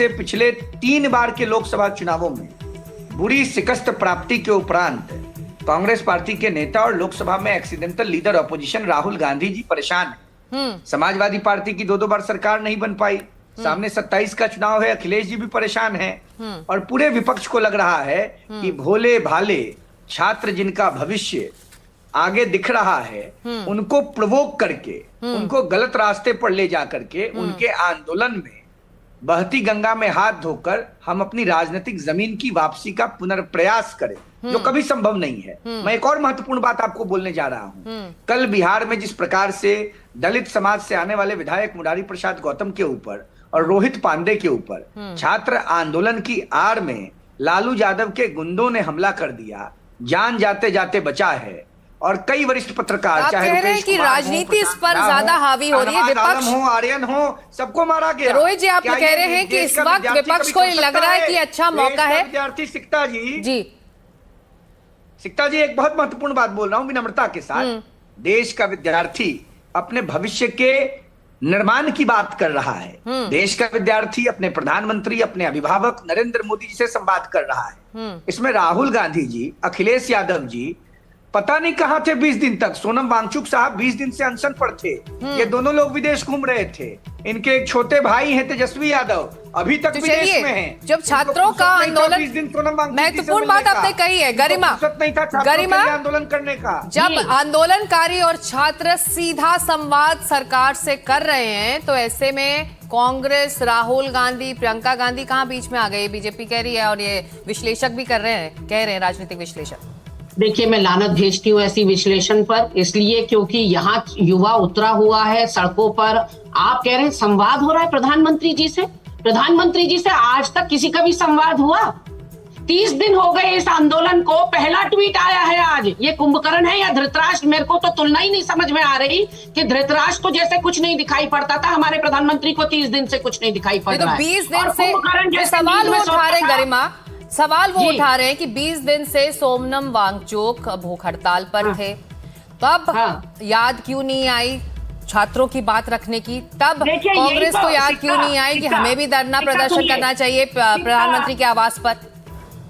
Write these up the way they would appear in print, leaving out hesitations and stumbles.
से पिछले 3 बार के लोकसभा चुनावों में बुरी शिकस्त प्राप्ति के उपरांत कांग्रेस पार्टी के नेता और लोकसभा में accidental leader opposition Rahul Gandhi ji परेशान हैं। समाजवादी पार्टी की 2 बार सरकार नहीं बन पाई, सामने 27 का चुनाव है, अखिलेश जी भी परेशान हैं और पूरे विपक्ष को लग रहा है कि भोले भाले छात्र जिनका भविष्य आगे दिख रहा है उनको प्रवोक करके उनको गलत रास्ते पर ले जा करके उनके आंदोलन में बहती गंगा में हाथ धोकर हम अपनी राजनीतिक जमीन की वापसी का पुनर्प्रयास करें, जो कभी संभव नहीं है। मैं एक और महत्वपूर्ण बात आपको बोलने जा रहा हूं। कल बिहार में जिस प्रकार से दलित समाज से आने वाले विधायक मुरारी प्रसाद गौतम के ऊपर और रोहित पांडे के ऊपर छात्र आंदोलन की आड़ में लालू यादव के गुंडों ने हमला कर दिया, जान जाते जाते बचा है और कई वरिष्ठ पत्रकार आप कह रहे हैं कि राजनीति इस पर ज्यादा हावी हो रही है, विपक्ष हो, आर्यन हो, सबको मारा गया। रोहित जी, आप कह रहे हैं कि इस वक्त विपक्ष को लग रहा है कि अच्छा मौका है। विद्यार्थी सिक्ता जी एक बहुत महत्वपूर्ण बात बोल रहा हूं विनम्रता के साथ। देश का विद्यार्थी अपने भविष्य के निर्माण की बात कर रहा है। देश का विद्यार्थी अपने प्रधानमंत्री, अपने अभिभावक नरेंद्र मोदी जी से संवाद कर रहा है। इसमें राहुल गांधी जी, अखिलेश यादव जी पता नहीं कहां थे 20 दिन तक। सोनम वांगचुक साहब 20 दिन से अनशन पर थे। ये दोनों लोग विदेश घूम रहे थे। इनके एक छोटे भाई हैं तेजस्वी यादव, अभी तक विदेश में हैं। जब छात्रों का आंदोलन, महत्वपूर्ण बात आपने कही है गरिमा, आंदोलन करने का। जब आंदोलनकारी और छात्र सीधा संवाद सरकार से कर रहे हैं तो ऐसे में कांग्रेस, राहुल गांधी, प्रियंका गांधी कहां बीच में आ गई? बीजेपी कह रही है और ये विश्लेषक भी कर रहे हैं, कह रहे हैं राजनीतिक विश्लेषक। देखिए, मैं लानत भेजती हूँ ऐसी विश्लेषण पर, इसलिए क्योंकि यहाँ युवा उतरा हुआ है सड़कों पर। आप कह रहे हैं संवाद हो रहा है प्रधानमंत्री जी से। प्रधानमंत्री जी से आज तक किसी का भी संवाद हुआ? 30 दिन हो गए इस आंदोलन को, पहला ट्वीट आया है आज। ये कुंभकर्ण है या धृतराष्ट्र? मेरे को तो तुलना ही नहीं समझ में आ रही कि धृतराष्ट्र को जैसे कुछ नहीं दिखाई पड़ता था, हमारे प्रधानमंत्री को 30 दिन से कुछ नहीं दिखाई पड़ रहा है। 20 दिन से सवाल वो उठा रहे गरिमा, सवाल वो उठा रहे हैं कि 20 दिन से सोनम वांगचुक भूख हड़ताल पर थे, तब याद क्यों नहीं आई छात्रों की बात रखने की? तब कांग्रेस को याद क्यों नहीं आई कि हमें भी धरना प्रदर्शन करना चाहिए प्रधानमंत्री के आवास पर?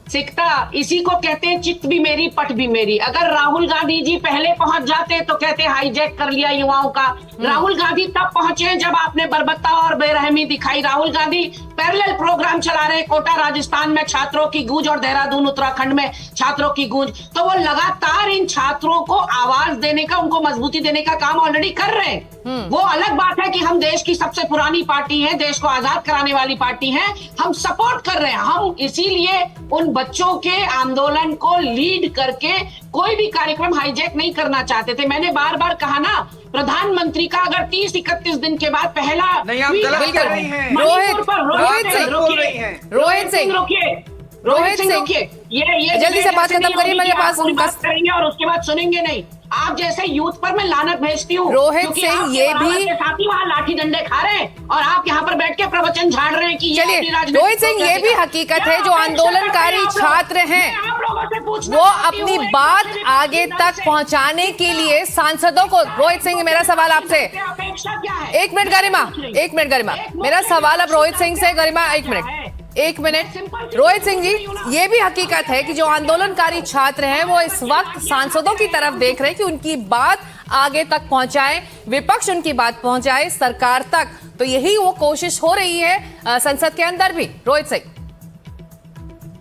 सिकता, इसी को कहते हैं चित्त भी मेरी पट भी मेरी। अगर राहुल गांधी जी पहले पहुंच जाते तो कहते हाईजैक कर लिया युवाओं का। राहुल गांधी तब पहुंचे जब आपने बर्बरता और बेरहमी दिखाई। राहुल गांधी पैरेलल प्रोग्राम चला रहे, कोटा राजस्थान में छात्रों की गूंज और देहरादून उत्तराखंड में छात्रों की गूंज। तो वो लगातार इन छात्रों को आवाज देने का, उनको मजबूती देने का काम ऑलरेडी कर रहे हैं। वो अलग बात है कि हम देश की सबसे पुरानी पार्टी है, देश को आजाद कराने वाली पार्टी है, हम सपोर्ट कर रहे हैं। हम इसीलिए उन बच्चों के आंदोलन को लीड करके कोई भी कार्यक्रम हाईजैक नहीं करना चाहते थे। मैंने बार बार कहा ना, प्रधानमंत्री का अगर 30-31 दिन के बाद पहला नहीं, आप गलत कर रही हैं। रोहित सिंह रुकिए, ये जल्दी से बात खत्म करिए, मेरे पास बात करेंगे और उसके बाद सुनेंगे नहीं। आप जैसे यूथ पर मैं लानत भेजती हूँ। रोहित सिंह ये भी साथी वहाँ लाठी डंडे खा रहे हैं और आप यहाँ पर बैठ के प्रवचन झाड़ रहे हैं कि रोहित सिंह ये भी हकीकत है जो आंदोलनकारी छात्र हैं वो अपनी बात आगे तक पहुंचाने के लिए सांसदों को। रोहित सिंह, मेरा सवाल आपसे, एक मिनट गरिमा, मेरा सवाल अब रोहित सिंह से। गरिमा एक मिनट। रोहित सिंह जी, ये भी हकीकत है कि जो आंदोलनकारी छात्र हैं वो इस वक्त सांसदों की तरफ देख रहे हैं कि उनकी बात आगे तक पहुंचाए, विपक्ष उनकी बात पहुंचाए सरकार तक। तो यही वो कोशिश हो रही है संसद के अंदर भी। रोहित सिंह।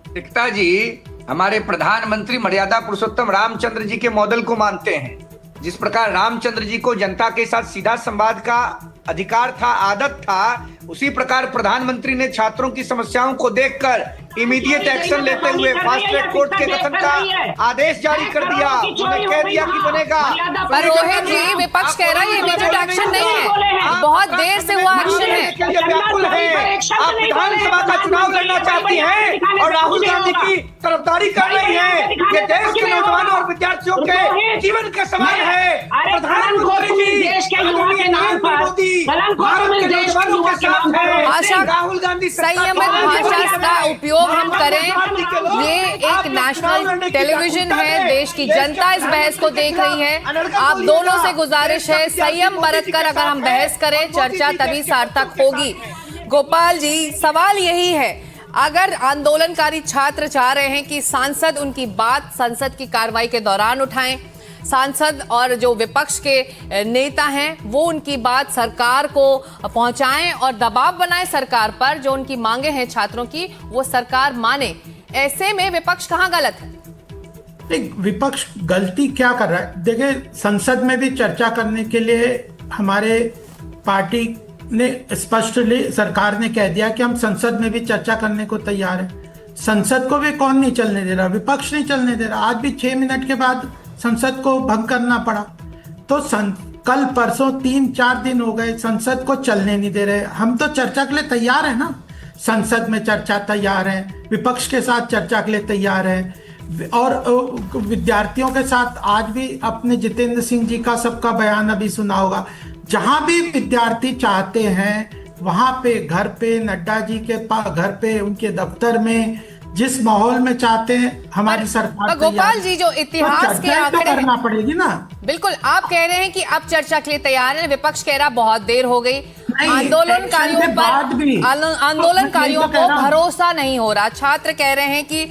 सिकता जी, हमारे प्रधानमंत्री मर्यादा पुरुषोत्तम रामचंद्र जी के मॉडल को मानते हैं। जिस प्रकार रामचंद्र जी को जनता के साथ सीधा संवाद का अधिकार था, आदत था, उसी प्रकार प्रधानमंत्री ने छात्रों की समस्याओं को देखकर इमीडिएट एक्शन लेते हुए फास्ट ट्रैक कोर्ट के गठन का आदेश जारी कर दिया। उन्होंने कह दिया कि बनेगा। पर रोहित जी, विपक्ष कह रहा है ये इमीडिएट एक्शन नहीं है, बहुत देर से हुआ एक्शन है। व्याकुल है, आप विधानसभा का चुनाव लड़ना चाहती हैं और राहुल गांधी की तरफदारी कर रही है। ये देश के नौजवानों और विद्यार्थियों के जीवन का सवाल है। प्रधानमंत्री जी देश के युवा के नाम पर भारत के नौजवानों के साथ है। राहुल गांधी संयमित भाषा का उपयोग हम करें। ये एक नेशनल टेलीविजन है, देश की जनता इस बहस को देख रही है। आप दोनों से गुजारिश है, संयम बरतकर अगर हम बहस करें, चर्चा तभी सार्थक होगी। गोपाल जी, सवाल यही है, अगर आंदोलनकारी छात्र चाह रहे हैं कि सांसद उनकी बात संसद की कार्रवाई के दौरान उठाएं, सांसद और जो विपक्ष के नेता हैं वो उनकी बात सरकार को पहुंचाएं और दबाव बनाएं सरकार पर, जो उनकी मांगे हैं छात्रों की वो सरकार माने, ऐसे में विपक्ष कहां गलत है? विपक्ष गलती क्या कर रहा है? देखिए, संसद में भी चर्चा करने के लिए हमारे पार्टी ने स्पष्टली सरकार ने कह दिया कि हम संसद में भी चर्चा करने को तैयार है। संसद को भी कौन नहीं चलने दे रहा? विपक्ष नहीं चलने दे रहा। आज भी 6 मिनट के बाद संसद को भंग करना पड़ा। तो कल परसों 3-4 दिन हो गए, संसद को चलने नहीं दे रहे। हम तो चर्चा के लिए तैयार है ना, संसद में चर्चा तैयार है, विपक्ष के साथ चर्चा के लिए तैयार है, और विद्यार्थियों के साथ आज भी अपने जितेंद्र सिंह जी का सबका बयान अभी सुना होगा। जहां भी विद्यार्थी चाहते हैं वहां पे, घर पे, नड्डा जी के पास घर पे, उनके दफ्तर में, जिस माहौल में चाहते हैं हमारी सरकार। गोपाल जी, जो इतिहास के आंकड़े करना पड़ेगी ना। बिल्कुल, आप कह रहे हैं कि अब चर्चा के लिए तैयार है, विपक्ष कह रहा बहुत देर हो गई, आंदोलनकारियों को भरोसा नहीं हो रहा। छात्र कह रहे हैं कि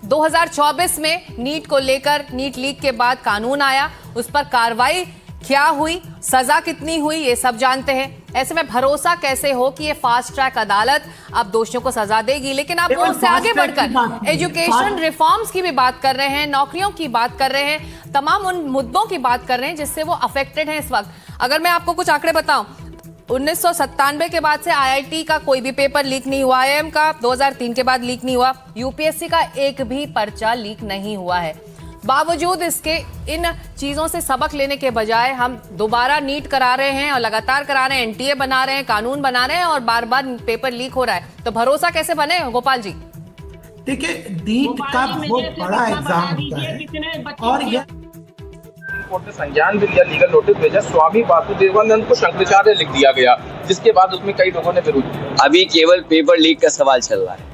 2024 में नीट को लेकर, नीट लीक के बाद कानून आया, उस पर कार्रवाई क्या हुई, सजा कितनी हुई, ये सब जानते हैं। ऐसे में भरोसा कैसे हो कि ये फास्ट ट्रैक अदालत अब दोषियों को सजा देगी? लेकिन आप उससे आगे बढ़कर एजुकेशन रिफॉर्म्स की भी बात कर रहे हैं, नौकरियों की बात कर रहे हैं, तमाम उन मुद्दों की बात कर रहे हैं जिससे वो अफेक्टेड हैं इस वक्त। अगर मैं आपको कुछ आंकड़े बताऊं, 1997 के बाद से आईआईटी का कोई भी पेपर लीक नहीं हुआ, आईआईएम का 2003 के बाद लीक नहीं हुआ, यूपीएससी का एक भी पर्चा लीक नहीं हुआ है। बावजूद इसके इन चीजों से सबक लेने के बजाय हम दोबारा नीट करा रहे हैं और लगातार करा रहे हैं, एनटीए बना रहे हैं, कानून बना रहे हैं और बार बार पेपर लीक हो रहा है। तो भरोसा कैसे बने गोपाल जी? देखिए, नीट का बहुत बड़ा एग्जाम होता है और यह कोर्ट ने संज्ञान भी लिया, लीगल नोटिस भेजा, स्वामी वासुदेवानंद को शंकराचार्य लिख दिया गया, जिसके बाद उसमें कई लोगों ने विरोध किया। अभी केवल पेपर लीक का सवाल चल रहा है,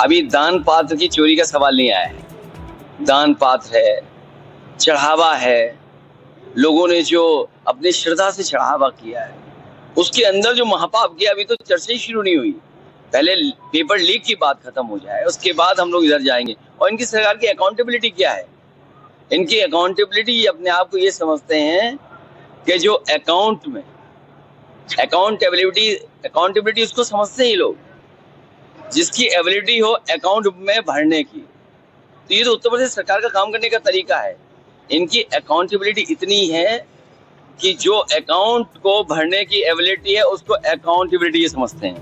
अभी दान पात्र की चोरी का सवाल नहीं आया है। दान पात्र है, चढ़ावा है, लोगों ने जो अपनी श्रद्धा से चढ़ावा किया है, उसके अंदर जो महापाप किया, अभी तो चर्चा ही शुरू नहीं हुई। पहले पेपर लीक की बात खत्म हो जाए, उसके बाद हम लोग इधर जाएंगे। और इनकी सरकार की अकाउंटेबिलिटी क्या है? इनकी अकाउंटेबिलिटी अपने आप को ये समझते हैं कि जो अकाउंट में अकाउंटेबिलिटी उसको समझते हैं लोग, जिसकी एबिलिटी हो अकाउंट में भरने की। तो ये तो उत्तर प्रदेश सरकार का काम करने का तरीका है। इनकी अकाउंटेबिलिटी इतनी है कि जो अकाउंट को भरने की एबिलिटी है उसको अकाउंटेबिलिटी समझते हैं।